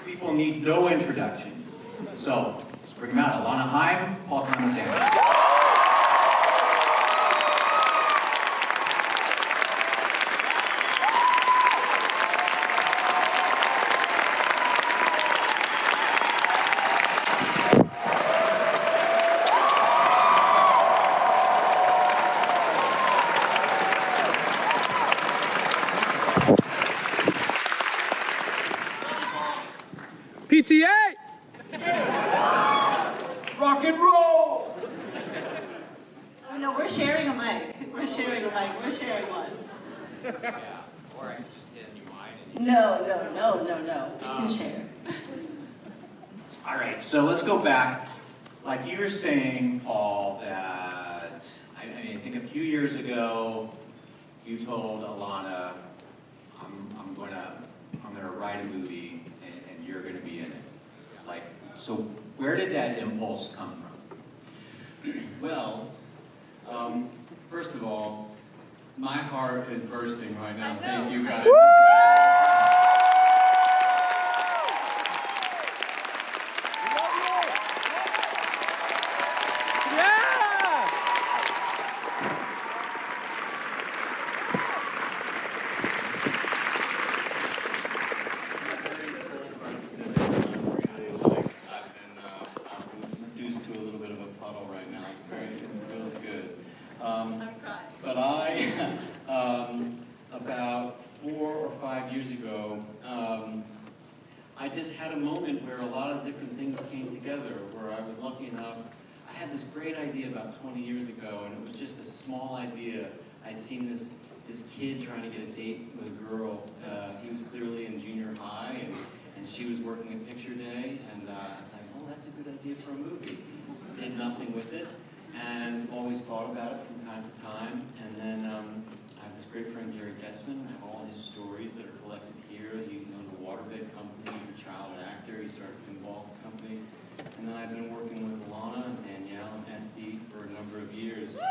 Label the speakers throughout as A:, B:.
A: people need no introduction. So, let's bring them out. Alana Haim, Paul Thomas Anderson.
B: PTA!
A: Rock and roll!
C: Oh no, we're sharing a mic. We're sharing a mic. We're sharing one.
A: Yeah, or I could just hand you mine.
C: No. We can share.
A: All right, so let's go back. Like you were saying, Paul, that I think a few years ago, you told Alana, I'm gonna write a movie, and you're gonna be in it. Like, so where did that impulse come from?
D: Well, first of all, my heart is bursting right now. Thank you guys. But about 4 or 5 years ago, I just had a moment where a lot of different things came together, where I was lucky enough. I had this great idea about 20 years ago, and it was just a small idea. I'd seen this kid trying to get a date with a girl. He was clearly in junior high, and she was working at Picture Day, and I was like, oh, that's a good idea for a movie. Did nothing with it, and always thought about it from time to time. And then I have this great friend, Gary Guessman. I have all his stories that are collected here. He owned a waterbed company. He's a child actor. He started a pinball company. And then I've been working with Alana and Danielle and SD for a number of years. And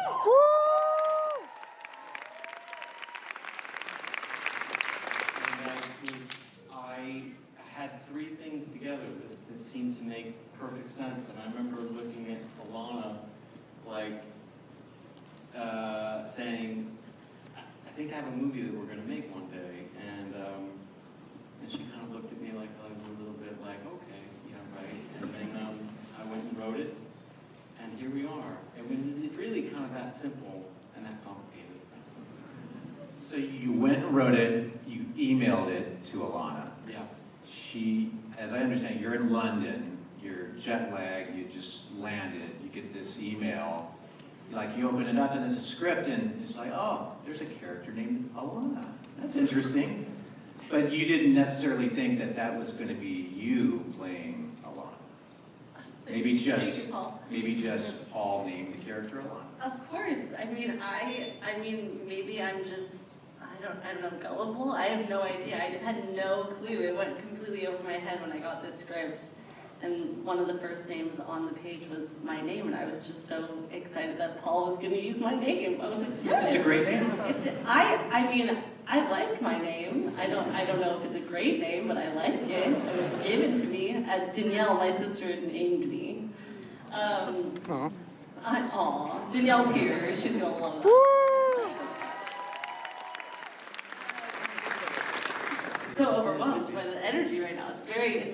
D: I had 3 things together that seemed to make perfect sense. And I remember looking at Alana like saying, I think I have a movie that we're going to make one day. And she kind of looked at me like I was a little bit like, okay, yeah, right. And then I went and wrote it, and here we are. And it's really kind of that simple and that complicated.
A: So you went and wrote it, you emailed it to Alana.
D: Yeah.
A: She, as I understand, you're in London, you're jet lagged, you just landed, you get this email, like you open it up and it's a script and it's like, oh, there's a character named Alana. That's interesting. But you didn't necessarily think that that was going to be you playing Alana. Maybe just Paul named the character Alana.
C: Of course. I mean, maybe I'm just, I don't know, gullible. I have no idea. I just had no clue. It went completely over my head when I got this script. And one of the first names on the page was my name, and I was just so excited that Paul was going to use my name. I was excited.
A: It's a great name.
C: I mean, I like my name. I don't know if it's a great name, but I like it. It was given to me. Danielle, my sister, named me. Danielle's here. She's going to love that. So overwhelmed by the energy right now. It's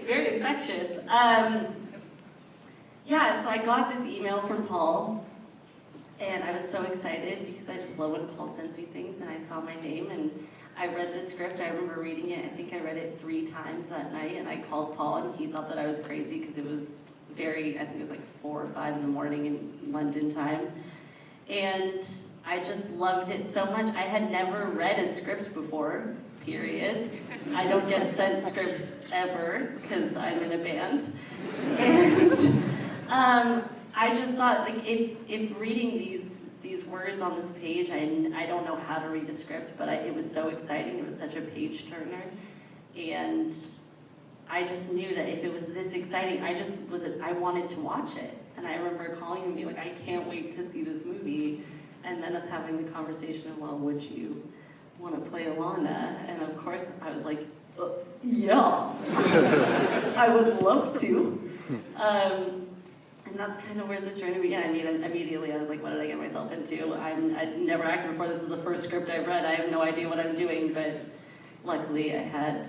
C: very infectious. Yeah, so I got this email from Paul, and I was so excited because I just love when Paul sends me things, and I saw my name, and I read the script. I remember reading it. I think I read it 3 times that night, and I called Paul, and he thought that I was crazy because it was I think it was like 4 or 5 in the morning in London time. And I just loved it so much. I had never read a script before, period. I don't get sent scripts ever because I'm in a band. And I just thought, like, if reading these words on this page, I don't know how to read a script, but it was so exciting. It was such a page turner. And I just knew that if it was this exciting, I wanted to watch it. And I remember calling him and being like, I can't wait to see this movie. And then us having the conversation of, well, would you want to play Alana? And of course, I was like, yeah. I would love to. And that's kind of where the journey began. I mean, immediately I was like, what did I get myself into? I'd never acted before. This is the first script I've read. I have no idea what I'm doing, but luckily I had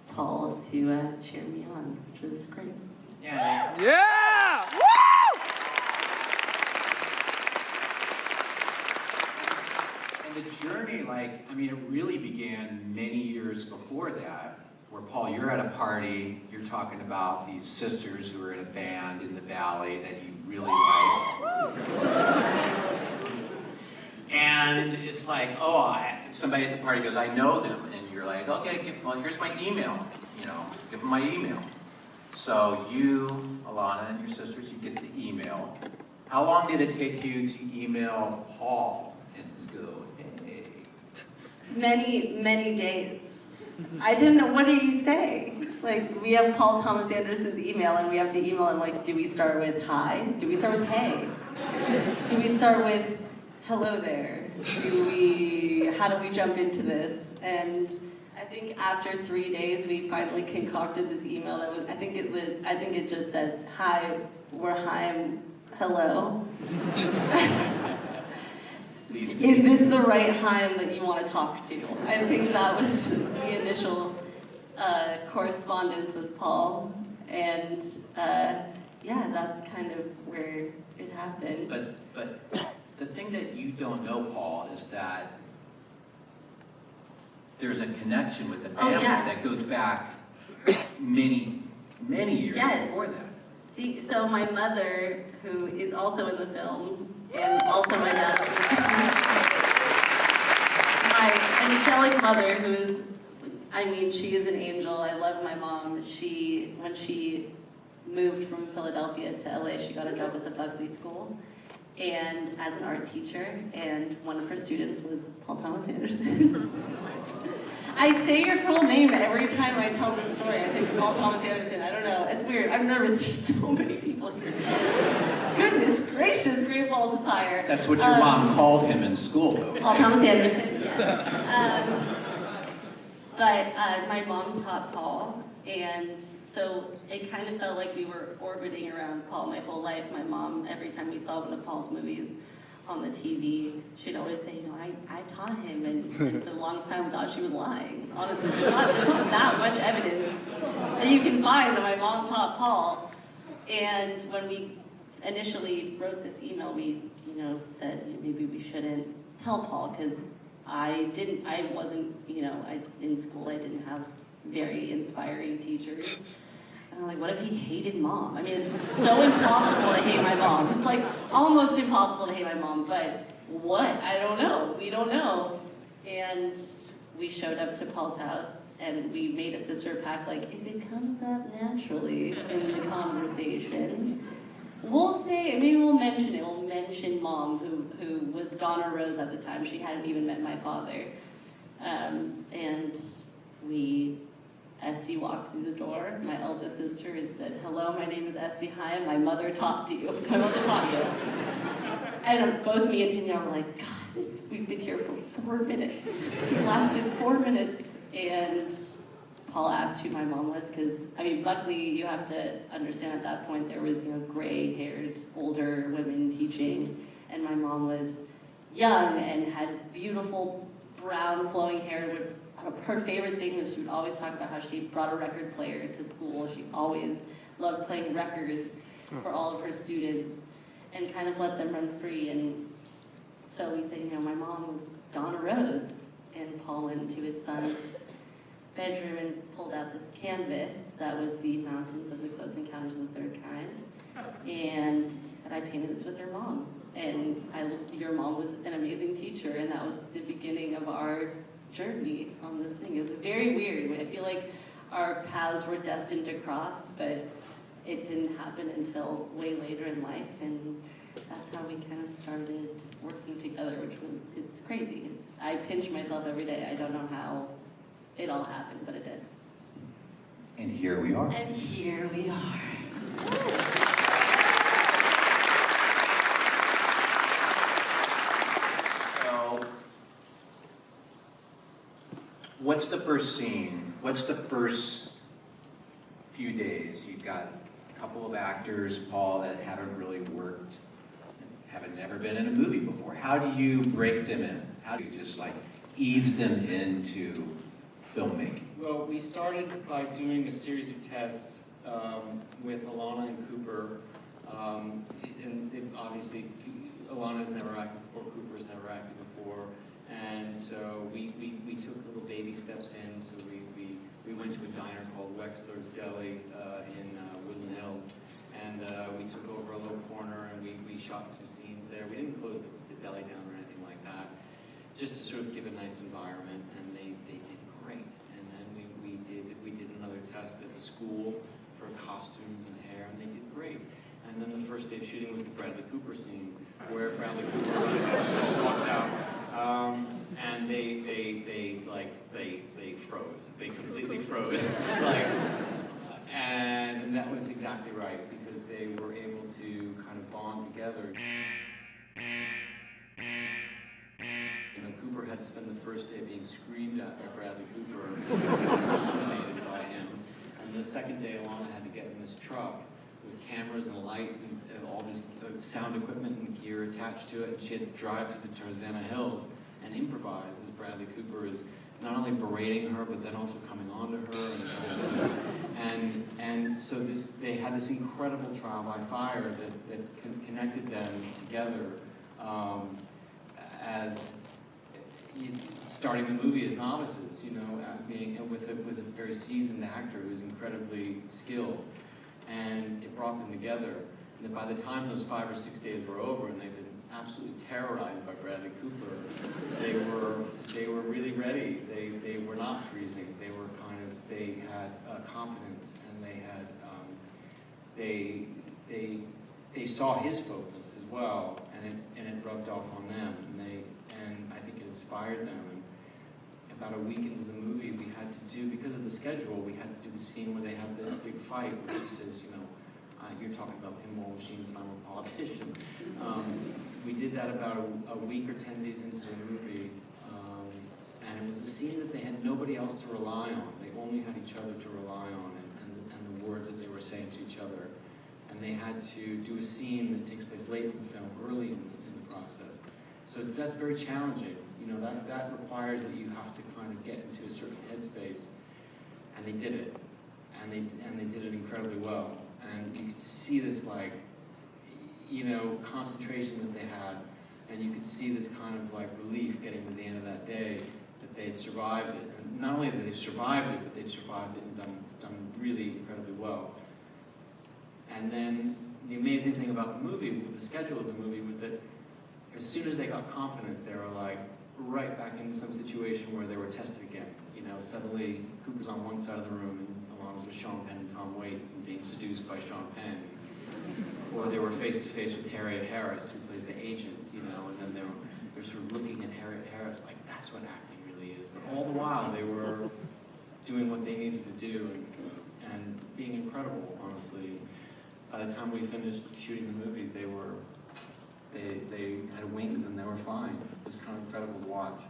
C: Paul to cheer me on, which was great.
A: Yeah.
B: Yeah! Woo!
A: And the journey, like, I mean, it really began many years before that, where Paul, you're at a party, you're talking about these sisters who are in a band in the valley that you really like. And it's like, oh, somebody at the party goes, I know them. And you're like, okay, well, here's my email. You know, give them my email. So you, Alana, and your sisters, you get the email. How long did it take you to email Paul and go, hey?
C: Many, many days. I didn't know, what do you say? Like, we have Paul Thomas Anderson's email, and we have to email him, like, do we start with hi? Do we start with hey? Do we start with hello there? How do we jump into this? And I think after 3 days, we finally concocted this email that was, I think it just said, hi, we're Haim, hello. Is this the right Haim that you want to talk to? I think that was the initial correspondence with Paul, and yeah, that's kind of where it happened.
A: But the thing that you don't know, Paul, is that there's a connection with the family that goes back many, many years before that.
C: See, so my mother, who is also in the film, and also my dad, my angelic mother, who is, I mean, she is an angel. I love my mom. When she moved from Philadelphia to LA, she got a job at the Buckley School, and as an art teacher, and one of her students was Paul Thomas Anderson. I say your full name every time I tell this story. I say Paul Thomas Anderson. I don't know. It's weird. I'm nervous. There's so many people here. Goodness gracious, Great Balls of Fire.
A: That's what your mom called him in school, though.
C: Paul Thomas Anderson, yes. But my mom taught Paul, and so it kind of felt like we were orbiting around Paul my whole life. My mom, every time we saw one of Paul's movies on the TV, she'd always say, you know, I taught him, and for the longest time we thought she was lying. Honestly, there's not that much evidence that you can find that my mom taught Paul. And when we initially wrote this email, we, you know, said maybe we shouldn't tell Paul, because I wasn't, you know, in school I didn't have very inspiring teachers. And I'm like, what if he hated mom? I mean, it's so impossible to hate my mom. It's like almost impossible to hate my mom, but what? I don't know. We don't know. And we showed up to Paul's house, and we made a sister pact, like, if it comes up naturally in the conversation, we'll say, maybe we'll mention it. We'll mention mom, who was Donna Rose at the time. She hadn't even met my father. And Esty walked through the door. My eldest sister had said, hello, my name is Esty Haim. My mother talked to you. My mother taught you. And both me and Danielle were like, God, we've been here for 4 minutes. It lasted 4 minutes. And Paul asked who my mom was, because, I mean, Buckley, you have to understand at that point there was, you know, gray-haired, older women teaching, and my mom was young and had beautiful brown flowing hair. Her favorite thing was she would always talk about how she brought a record player to school. She always loved playing records for all of her students and kind of let them run free. And so we say, you know, my mom was Donna Rose, and Paul went into his son's bedroom and pulled out this canvas that was the Mountains of the Close Encounters of the Third Kind. And he said, I painted this with your mom. And your mom was an amazing teacher, and that was the beginning of our journey on this thing. It's very weird. I feel like our paths were destined to cross, but it didn't happen until way later in life, and that's how we kind of started working together, it's crazy. I pinch myself every day. I don't know how it all happened, but it did.
A: And here we are.
C: And here we are.
A: So, what's the first scene? What's the first few days. You've got a couple of actors, Paul, that haven't really worked, haven't never been in a movie before. How do you break them in? How do you just like ease them into filmmaking?
D: Well, we started by doing a series of tests with Alana and Cooper. Obviously, Alana's never acted before, Cooper's never acted before. And so we took little baby steps in. So we went to a diner called Wexler's Deli in Woodland Hills. And we took over a little corner and we shot some scenes there. We didn't close the deli down or anything like that, just to sort of give a nice environment, and they did great. And then we did another test at the school for costumes and hair, and they did great. And then the first day of shooting was the Bradley Cooper scene, where Bradley Cooper walks out, and they froze. They completely froze. And that was exactly right, because they were able to kind of bond together. You know, Cooper had to spend the first day being screamed at by Bradley Cooper, dominated by him. And the second day, Alana had to get in this truck with cameras and lights and all this sound equipment and gear attached to it, and she had to drive through the Tarzana Hills and improvise as Bradley Cooper is not only berating her, but then also coming on to her. And so they had this incredible trial by fire that connected them together as starting the movie as novices, you know, being with a very seasoned actor who's incredibly skilled. And it brought them together. And then by the time those 5 or 6 days were over and they'd been absolutely terrorized by Bradley Cooper, they were really ready. They were not freezing. They had confidence, and they saw his focus as well, and it rubbed off on them. And I think it inspired them. And about a week into the movie, we had to do, because of the schedule, we had to do the scene where they have this big fight, which says, you know, you're talking about pinball machines and I'm a politician. We did that about a week or 10 days into the movie, and it was a scene that they had nobody else to rely on. They only had each other to rely on, and the words that they were saying to each other. And they had to do a scene that takes place late in the film, early in the process. So that's very challenging. You know, that requires that you have to kind of get into a certain headspace, and they did it, and they did it incredibly well. And you could see this, like, you know, concentration that they had, and you could see this kind of like relief getting to the end of that day that they had survived it. And not only that they survived it, but they'd survived it and done really incredibly well. And then the amazing thing about the movie, with the schedule of the movie, was that as soon as they got confident, they were like right back into some situation where they were tested again. You know, suddenly Cooper's on one side of the room and Alana's with Sean Penn and Tom Waits and being seduced by Sean Penn. Or they were face to face with Harriet Harris, who plays the agent, you know, and then they're sort of looking at Harriet Harris like, that's what acting really is. But all the while they were doing what they needed to do and being incredible, honestly. By the time we finished shooting the movie, they had wings and they were flying. It was kind of incredible to watch.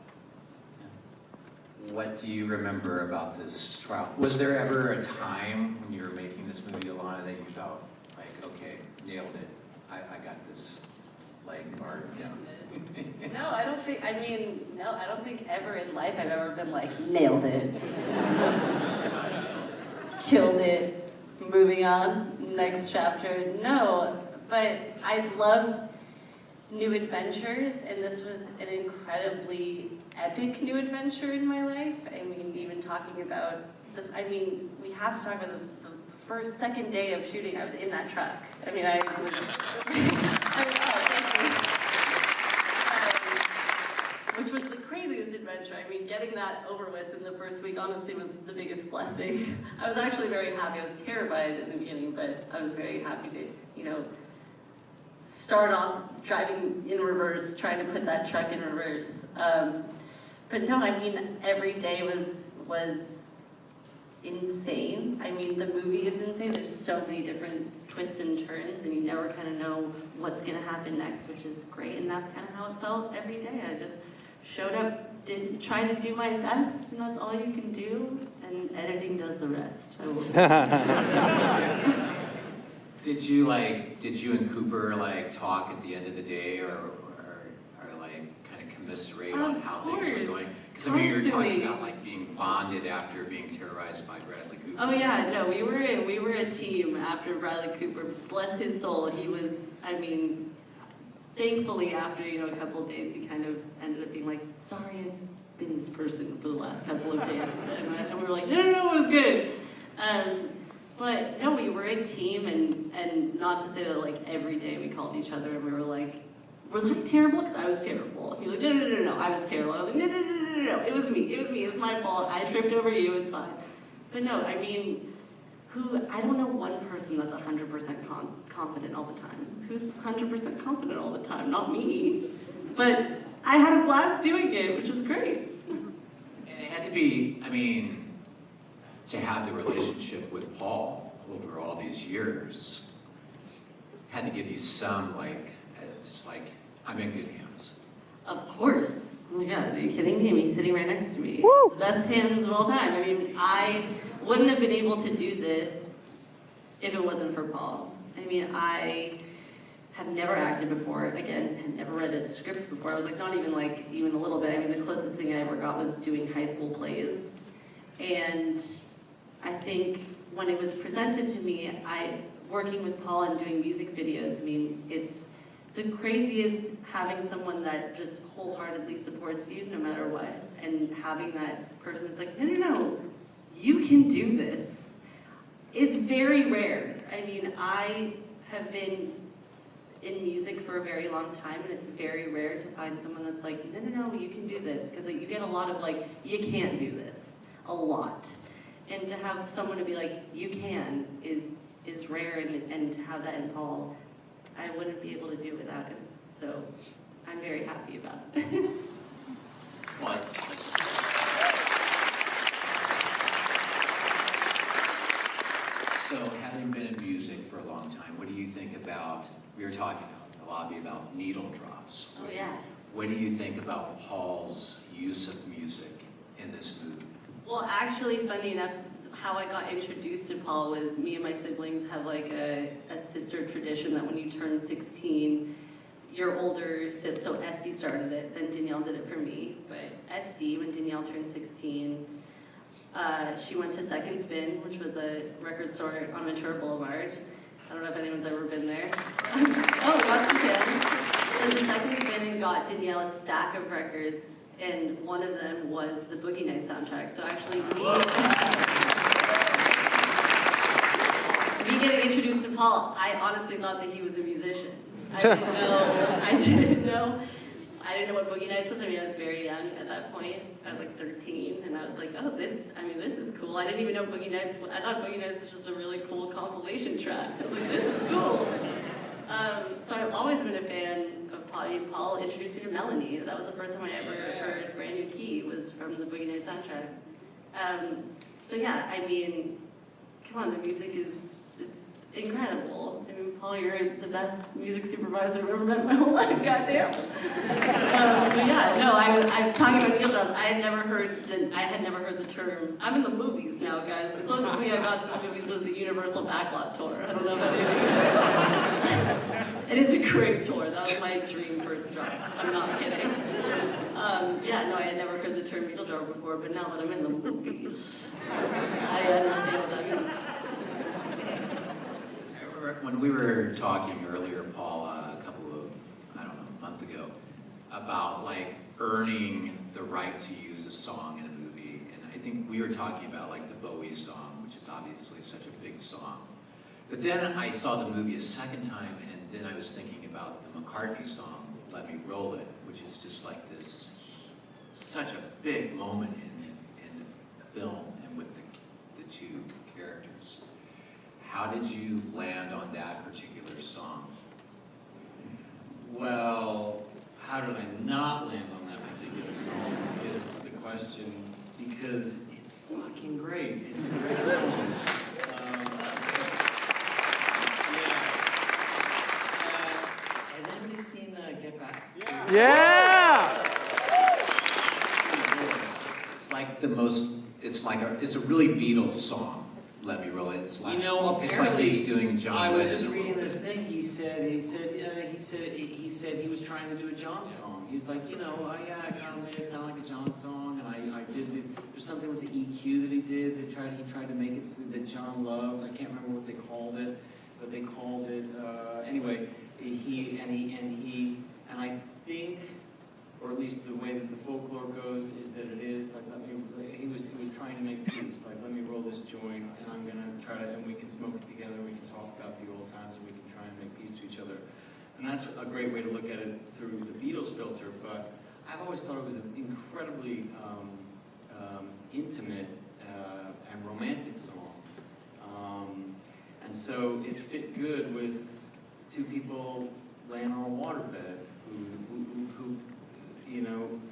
D: Yeah.
A: What do you remember about this trial? Was there ever a time when you were making this movie, Alana, that you felt like, okay, nailed it, I got this, like, or, yeah.
C: No, I don't think ever in life I've ever been like, nailed it. Killed it, moving on, next chapter. No, but I love new adventures, and this was an incredibly epic new adventure in my life. I mean, even talking about, we have to talk about the second day of shooting, I was in that truck. I mean, I was, which was the craziest adventure. I mean, getting that over with in the first week, honestly, was the biggest blessing. I was actually very happy. I was terrified in the beginning, but I was very happy to, you know, start off driving in reverse, trying to put that truck in reverse. But no, I mean, every day was insane. I mean, the movie is insane. There's so many different twists and turns, and you never kind of know what's going to happen next, which is great. And that's kind of how it felt every day. I just showed up did try to do my best, and that's all you can do, and editing does the rest, I will say.
A: Did you and Cooper like talk at the end of the day, or like kind of commiserate on how things were going? Because I mean, you were talking about like being bonded after being terrorized by Bradley Cooper.
C: Oh yeah, no, we were a team after Bradley Cooper. Bless his soul, he was. I mean, thankfully after a couple of days, he kind of ended up being like, "Sorry, I've been this person for the last couple of days," and we were like, "No, it was good." But no, we were a team, and not to say that like every day we called each other and we were like, "Was I terrible?" Because I was terrible. He was like, "No, I was terrible." I was like, "No, it was me. It's my fault. I tripped over you. It's fine." But no, I mean, I don't know one person that's 100% confident all the time. Who's 100% confident all the time? Not me. But I had a blast doing it, which was great.
A: And it had to be, I mean, to have the relationship with Paul over all these years, had to give you some, like, just like, I'm in good hands.
C: Of course. Oh my God, are you kidding me? I mean, sitting right next to me.
B: Woo!
C: The best hands of all time. I mean, I wouldn't have been able to do this if it wasn't for Paul. I mean, I have never acted before. Again, had never read a script before. I was like, not even a little bit. I mean, the closest thing I ever got was doing high school plays. And I think when it was presented to me, working with Paul and doing music videos, I mean, it's the craziest having someone that just wholeheartedly supports you no matter what, and having that person that's like, no, you can do this. It's very rare. I mean, I have been in music for a very long time, and it's very rare to find someone that's like, no, you can do this, because you get a lot of like, you can't do this, a lot. And to have someone to be like, you can, is rare, and to have that in Paul, I wouldn't be able to do without him. So I'm very happy about it.
A: Well, so having been in music for a long time, what do you think about, we were talking a lot about needle drops.
C: Oh yeah.
A: What do you think about Paul's use of music in this movie?
C: Well, actually, funny enough, how I got introduced to Paul was me and my siblings have like a sister tradition that when you turn 16, your older sibling, so Esty started it, then Danielle did it for me, but Esty, when Danielle turned 16, she went to Second Spin, which was a record store on Ventura Boulevard. I don't know if anyone's ever been there. Oh, lots of kids. Went to Second Spin and got Danielle a stack of records, and one of them was the Boogie Nights soundtrack. So actually, me getting introduced to Paul, I honestly thought that he was a musician. I didn't know what Boogie Nights was. I mean, I was very young at that point. I was like 13, and I was like, oh, this is cool. I didn't even know Boogie Nights. I thought Boogie Nights was just a really cool compilation track. I was like, this is cool. So I've always been a fan of Paul. Paul introduced me to Melanie. That was the first time I ever heard Brand New Key, was from the Boogie Nights soundtrack. So yeah, I mean, come on, the music is incredible. I mean, Paul, you're the best music supervisor I've ever met in my whole life, goddamn. But yeah, no, I'm talking about needle drops. I had never heard the term. I'm in the movies now, guys. The closest thing I got to the movies was the Universal Backlot tour. I don't know about anything. And it's a great tour. That was my dream first job. I'm not kidding. Yeah, no, I had never heard the term needle drop before, but now that I'm in the movies, I understand what that means.
A: When we were talking earlier, Paul, a month ago, about like earning the right to use a song in a movie, and I think we were talking about like the Bowie song, which is obviously such a big song. But then I saw the movie a second time, and then I was thinking about the McCartney song, Let Me Roll It, which is just like this, such a big moment in the film and with the two characters. How did you land on that particular song?
D: Well, how did I not land on that particular song is the question, because it's fucking great. It's a great song. Has anybody seen Get Back?
B: Yeah!
A: like the most, it's a really Beatles song, Let Me Roll It. It's like,
D: You know,
A: it's like he's doing John
D: I was
A: Lennon
D: just
A: a
D: reading
A: little
D: this
A: bit.
D: thing. He said he was trying to do a John song. He was like, I kind of made it sound like a John song, and I did this. There's something with the EQ that he did. He tried to make it that John loved. I can't remember what they called it, but they called it anyway. And I think, or at least the way that the folklore goes, is that it is like he was trying to make peace. Like, let me roll this joint, and I'm gonna try to, and we can smoke it together. We can talk about the old times, and we can try and make peace to each other. And that's a great way to look at it through the Beatles filter. But I've always thought it was an incredibly intimate and romantic song. And so it fit good with two people laying on a waterbed who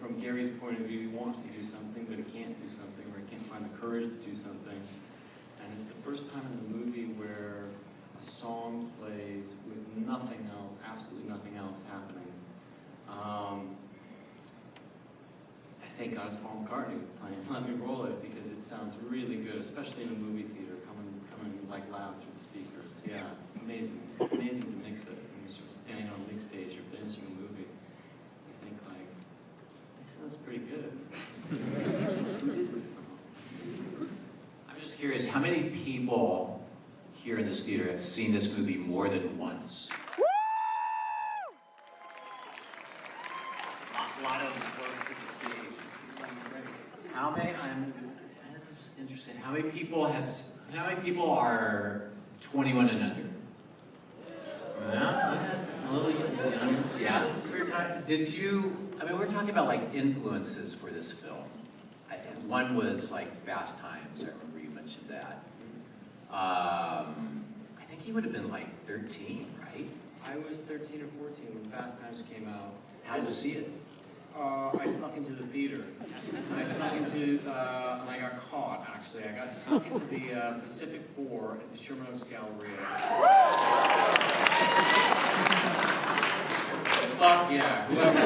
D: from Gary's point of view, he wants to do something, but he can't do something, or he can't find the courage to do something. And it's the first time in the movie where a song plays with nothing else, absolutely nothing else happening. I thank God it's Paul McCartney playing Let Me Roll It, because it sounds really good, especially in a movie theater, coming like loud through the speakers. Yeah, amazing to mix it. When you're standing on a big stage, you're finishing a movie, you think like, this sounds pretty good. Who did this song?
A: I'm just curious, how many people here in this theater have seen this movie more than once?
D: A lot of them close to the stage. This seems like great.
A: How many? This is interesting. How many people are 21 and under? A little young. Yeah. We're talking about like influences for this film. One was like Fast Times. I remember you mentioned that. I think he would have been like 13, right?
D: I was 13 or 14 when Fast Times came out.
A: How did you see it?
D: I snuck into the theater. And I got caught, actually. I got snuck into the Pacific 4 at the Sherman Oaks Galleria. Fuck yeah, whoever.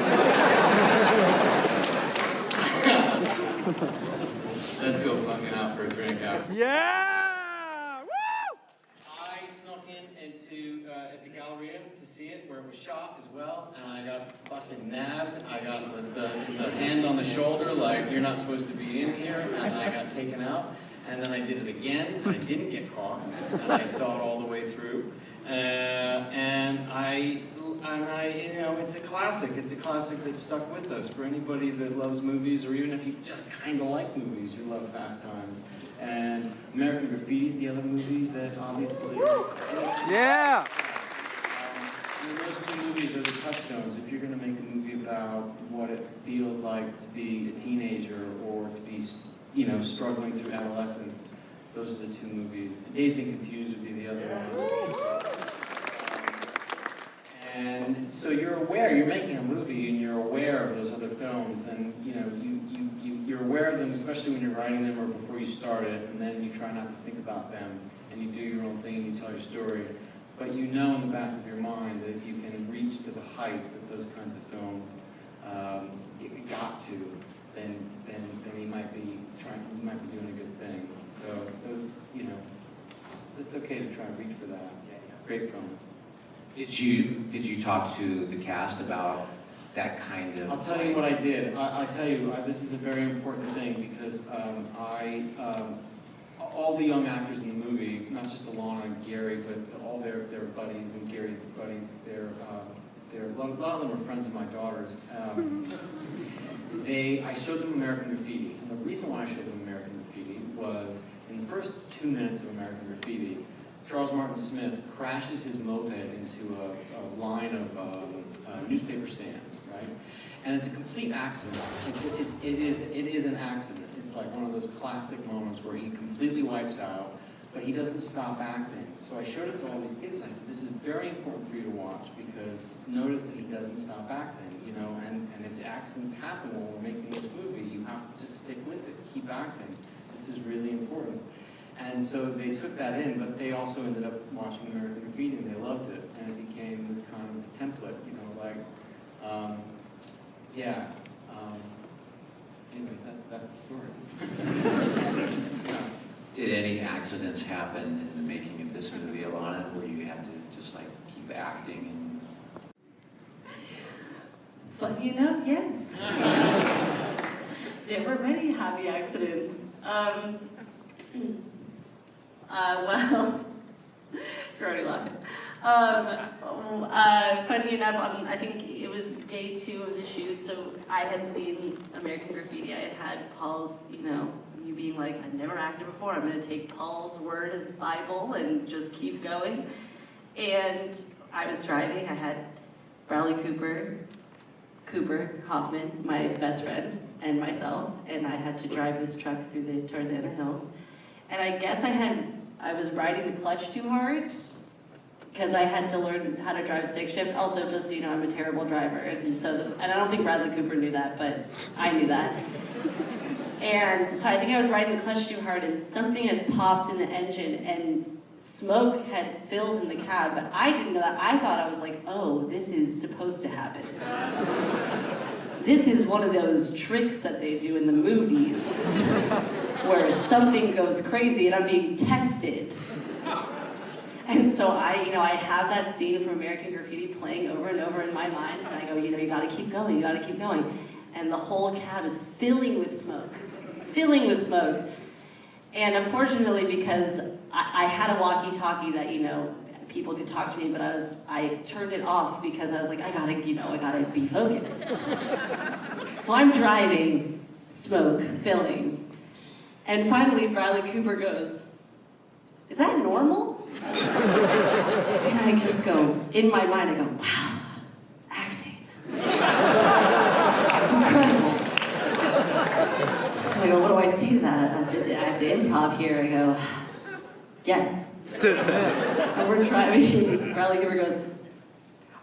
D: Let's go fucking out for a drink after.
B: Yeah! Woo!
D: I snuck into at the Galleria to see it, where it was shot as well, and I got fucking nabbed. I got the hand on the shoulder, like, you're not supposed to be in here, and I got taken out. And then I did it again, and I didn't get caught, and I saw it all the way through. It's a classic. It's a classic that stuck with us. For anybody that loves movies, or even if you just kind of like movies, you love Fast Times. And American Graffiti is the other movie that obviously...
B: Yeah!
D: Those two movies are the touchstones. If you're going to make a movie about what it feels like to be a teenager or to be, struggling through adolescence, those are the two movies. Dazed and Confused would be the other one. And so you're making a movie, and you're aware of those other films, and you're aware of them, especially when you're writing them or before you start it, and then you try not to think about them, and you do your own thing and you tell your story. But you know in the back of your mind that if you can reach to the heights that those kinds of films got to, then you might be doing a good thing. So those, it's okay to try and reach for that. Great films.
A: Did you talk to the cast about that kind of?
D: I'll tell you what I did. I'll tell you, this is a very important thing, because all the young actors in the movie, not just Alana and Gary, but all their buddies and Gary's buddies, a lot of them are friends of my daughter's. I showed them American Graffiti, and the reason why I showed them American Graffiti was in the first 2 minutes of American Graffiti, Charles Martin Smith crashes his moped into a line of newspaper stands, right? And it's a complete accident. It is an accident. It's like one of those classic moments where he completely wipes out, but he doesn't stop acting. So I showed it to all these kids, and I said, this is very important for you to watch, because notice that he doesn't stop acting, and if the accidents happen while we're making this movie, you have to just stick with it, keep acting. This is really important. And so they took that in, but they also ended up watching American Graffiti, and they loved it, and it became this kind of template, anyway, that's the story. Yeah.
A: Did any accidents happen in the making of this movie, Alana, where you had to just like keep acting and...
C: Funny enough, yes. There were many happy accidents. Well, you're already laughing. Funny enough, I think it was day 2 of the shoot, so I had seen American Graffiti. I had Paul's, you being like, I've never acted before, I'm gonna take Paul's word as Bible and just keep going. And I was driving, I had Bradley Cooper Hoffman, my best friend, and myself, and I had to drive this truck through the Tarzana Hills. And I guess I was riding the clutch too hard, because I had to learn how to drive stick shift. Also, just, I'm a terrible driver, and I don't think Bradley Cooper knew that, but I knew that. And so I think I was riding the clutch too hard, and something had popped in the engine, and smoke had filled in the cab, but I didn't know that. I thought, I was like, oh, this is supposed to happen. This is one of those tricks that they do in the movies, where something goes crazy and I'm being tested. And so I have that scene from American Graffiti playing over and over in my mind, and I go, you gotta keep going, you gotta keep going. And the whole cab is filling with smoke. And unfortunately, because I had a walkie-talkie that, people could talk to me, but I turned it off because I was like, I gotta be focused. So I'm driving, smoke, filling. And finally, Bradley Cooper goes, is that normal? And I just go, in my mind, I go, wow, acting. Incredible. I go, what do I say to that? I have to improv here. I go, yes. And we're driving, Bradley Cooper goes,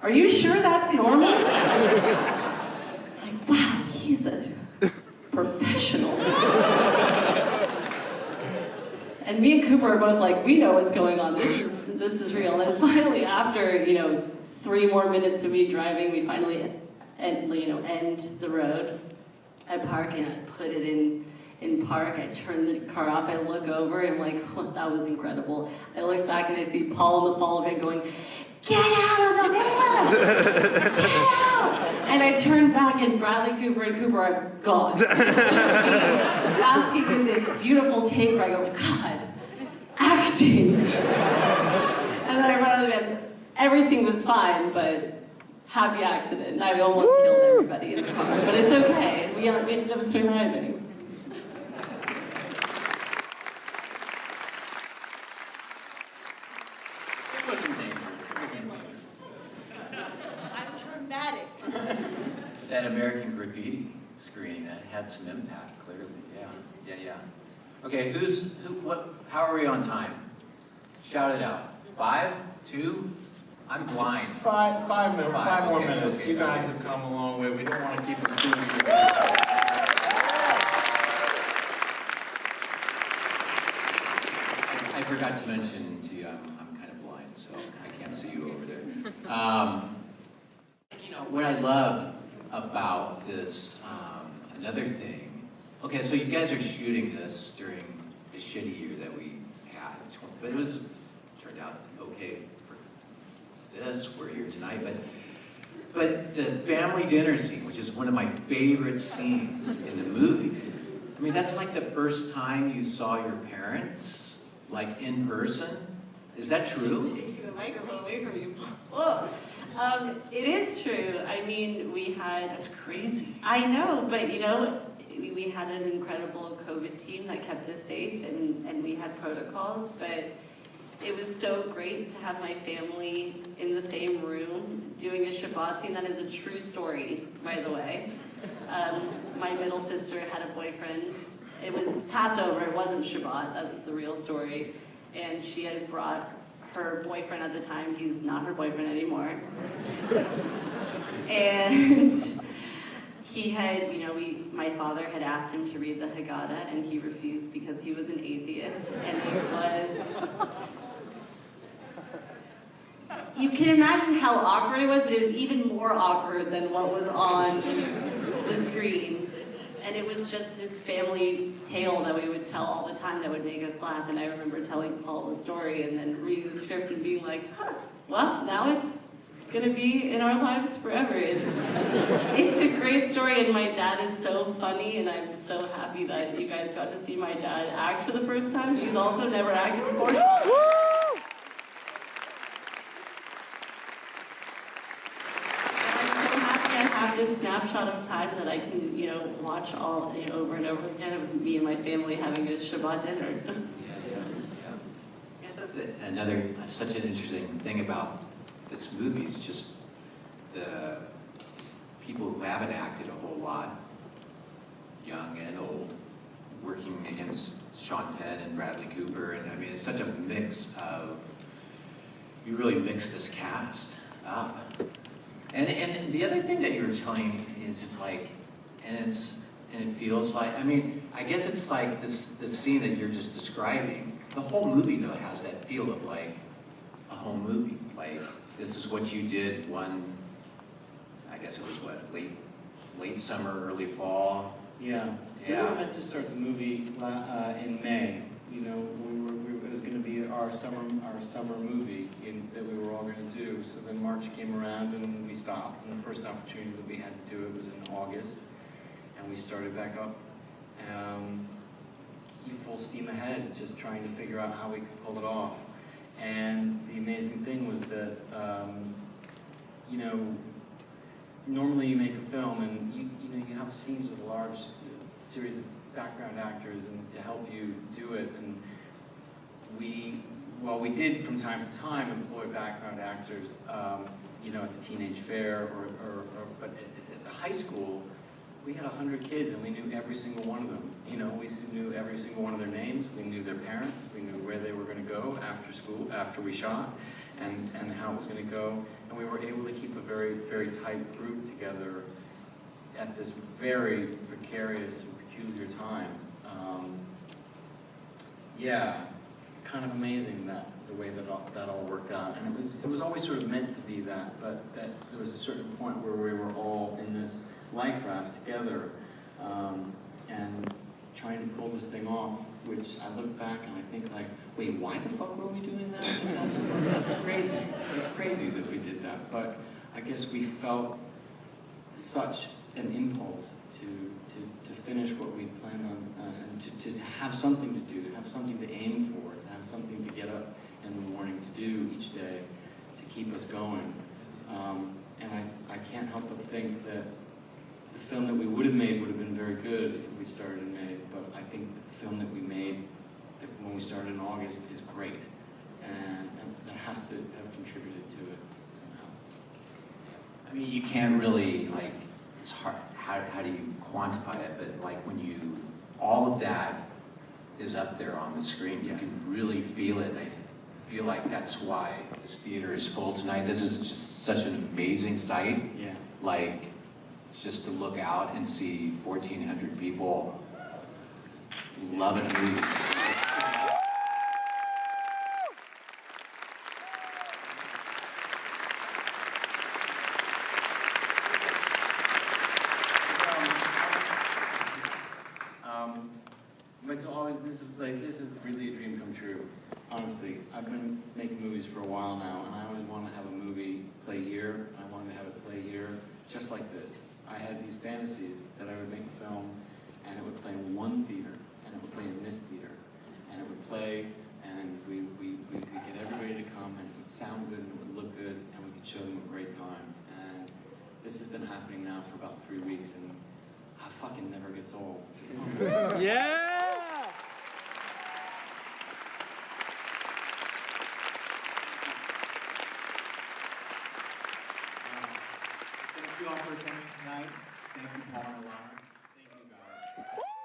C: are you sure that's normal? Like, wow, he's a professional. And me and Cooper are both like, we know what's going on, this is real. And finally, after, 3 more minutes of me driving, we finally end the road. I park and I put it in park. I turn the car off, I look over, and I'm like, oh, that was incredible. I look back and I see Paul in the fall van going, get out of the van! Get out! And I turn back and Bradley Cooper and Cooper are gone. Asking him this beautiful take where I go, God, acting! And then I run out of the van. Everything was fine, but happy accident. I almost killed everybody in the car, but it's okay. We ended up surviving.
D: It wasn't dangerous.
E: I'm dramatic.
A: That American Graffiti screening, that had some impact, clearly, yeah. Okay, how are we on time? Shout it out. 5, 2, I'm blind.
F: Five more
A: okay,
F: minutes.
A: okay,
F: You guys
A: okay.
F: have come a long way. We don't want to keep it too
A: I forgot to mention to you, I'm kind of blind, so I can't see you over there. What I loved about this, another thing, okay, so you guys are shooting this during the shitty year that we had, but it turned out okay for this, we're here tonight, but the family dinner scene, which is one of my favorite scenes in the movie, I mean, that's like the first time you saw your parents, like in person. Is that true?
C: Taking the microphone away from you. Whoa. It is true. I mean, we had...
A: That's crazy.
C: I know, but we had an incredible COVID team that kept us safe, and we had protocols, but it was so great to have my family in the same room doing a Shabbat scene. That is a true story, by the way. My middle sister had a boyfriend. It was Passover, it wasn't Shabbat, that's the real story. And she had brought her boyfriend at the time, he's not her boyfriend anymore. And he had, my father had asked him to read the Haggadah, and he refused because he was an atheist. And it was... You can imagine how awkward it was, but it was even more awkward than what was on the screen. And it was just this family tale that we would tell all the time that would make us laugh. And I remember telling Paul the story and then reading the script and being like, huh, well, now it's gonna be in our lives forever. It's a great story, and my dad is so funny, and I'm so happy that you guys got to see my dad act for the first time. He's also never acted before. Have this snapshot of time that I can, watch all over and over again of me and my family having a Shabbat dinner.
A: Yeah. I guess that's such an interesting thing about this movie. It's just the people who haven't acted a whole lot, young and old, working against Sean Penn and Bradley Cooper, and I mean it's such a mix of. You really mix this cast up. And the other thing that you were telling me is just like, and it feels like, I mean, I guess it's like this scene that you're just describing. The whole movie though has that feel of like a home movie. Like this is what you did I guess it was what, late summer, early fall.
D: Yeah. We were meant to start the movie in May. It was going to be our summer movie that we were all going to do. So then March came around and we stopped. And the first opportunity that we had to do it was in August, and we started back up. Full steam ahead, just trying to figure out how we could pull it off. And the amazing thing was that, normally you make a film and you have scenes with a large series of background actors and to help you do it. And we did from time to time employ background actors, at the teenage fair but at the high school, we had 100 kids and we knew every single one of them. We knew every single one of their names. We knew their parents. We knew where they were going to go after school, after we shot, and how it was going to go. And we were able to keep a very, very tight group together at this very precarious and peculiar time. Kind of amazing the way that all worked out. And it was always sort of meant to be that, but that there was a certain point where we were all in this life raft together, and trying to pull this thing off, which I look back and I think like, wait, why the fuck were we doing that? That's crazy. It's crazy that we did that. But I guess we felt such an impulse to finish what we planned on, and to have something to do, to have something to aim for, to have something to get up in the morning to do each day to keep us going. And I can't help but think that the film that we would have made would have been very good if we started in May, but I think the film that we made when we started in August is great, and that has to have contributed to it somehow.
A: I mean, you can't really, like, it's hard, how do you quantify it, but like when all of that is up there on the screen, you can really feel it, and I feel like that's why this theater is full tonight. This is just such an amazing sight.
D: Yeah.
A: Like, just to look out and see 1,400 people loving a movie.
D: This is really a dream come true. Honestly, I've been making movies for a while now, and I always wanted to have a movie play here. I wanted to have it play here, just like this. I had these fantasies that I would make a film, and it would play in one theater, and it would play in this theater, and it would play, and we could get everybody to come, and it would sound good, and it would look good, and we could show them a great time. And this has been happening now for about 3 weeks, and I fucking never gets old.
B: Yeah!
A: Thank you all for coming tonight. Thank you, Paul and Alana. Thank you, guys.